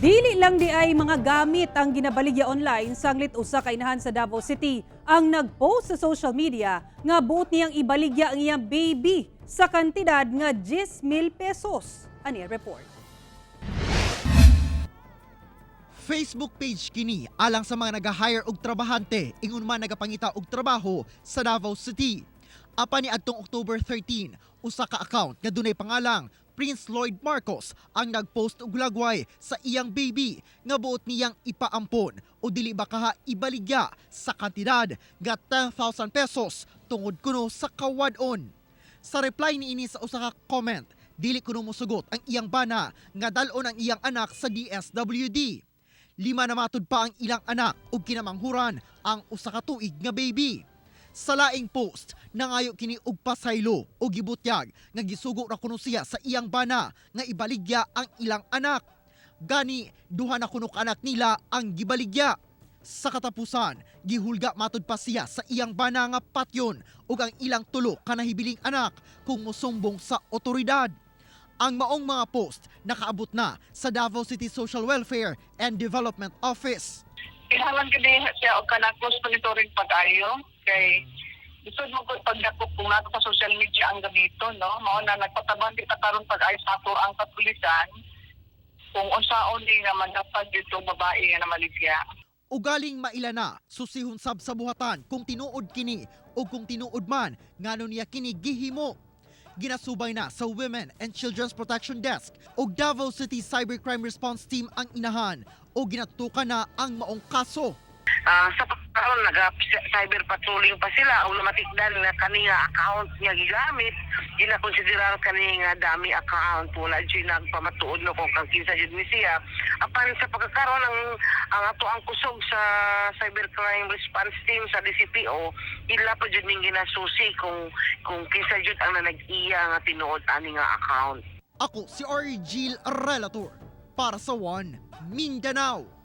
Dili lang di ay mga gamit ang ginabaligya online sanglit usa ka inahan sa Davao City ang nagpost sa social media nga buot niyang ibaligya ang iyang baby sa kantidad nga 10,000 pesos. Ani report. Facebook page kini alang sa mga nag-hire og trabahante ingon man nagapangita og trabaho sa Davao City. Apa ni adtong October 13, usa ka account nga dunay pangalang Prince Lloyd Marcos ang nagpost og lagway sa iyang baby nga buot niyang ipaampon o dili ba kaha ibaligya sa kantidad nga 10,000 pesos tungod kuno sa kawadon. Sa reply niini sa usa ka comment, dili kuno mosugot ang iyang bana nga dal-on ang iyang anak sa DSWD. 5 na matud pa ang ilang anak ug kinamanghuran ang usa ka tuig nga baby. Sa laing post, nangayo kini og pasaylo o gibutyag nga gisugo ra kuno siya sa iyang bana nga ibaligya ang ilang anak. Gani, duha na kuno ka anak nila ang gibaligya. Sa katapusan, gihulga matud pa siya sa iyang bana nga patyon ug ang ilang tulo ka nahibiling anak kung mosumbong sa otoridad. Ang maong mga post nakaabot na sa Davao City Social Welfare and Development Office. Kailangan gani siya og kanang close monitoring pag-ayo kay gusto mo ko pagdakop kung nato sa social media ang gamito, no? Mao na nagpatabang kita karon pag-ayo sa ato ang kapulisan kung unsaon di nga manapag dito babae nga namaligya. Ugaling maila na susihon sab sa buhatan kung tinuod kini o kung tinuod man ngano niya kini gihimo. Ginasubay na sa Women and Children's Protection Desk o Davao City Cybercrime Response Team ang inahan o ginatutukan na ang maong kaso. Sa pagkaroon, nag-cyber patrolling pa sila o lumatikdan na kanina account niya gigamit, ginakonsiderar kanina dami account po na nagpamatuod no kung kang kinsa jud mi siya. Apan sa pagkakaroon ang ato ang kusog sa cybercrime response team sa DCPO, ila pa jud ning ginasusi kung kinsa jud ang nag-iya nga tinuod ani nga account. Ako si Argil Relator para sa One Mindanao.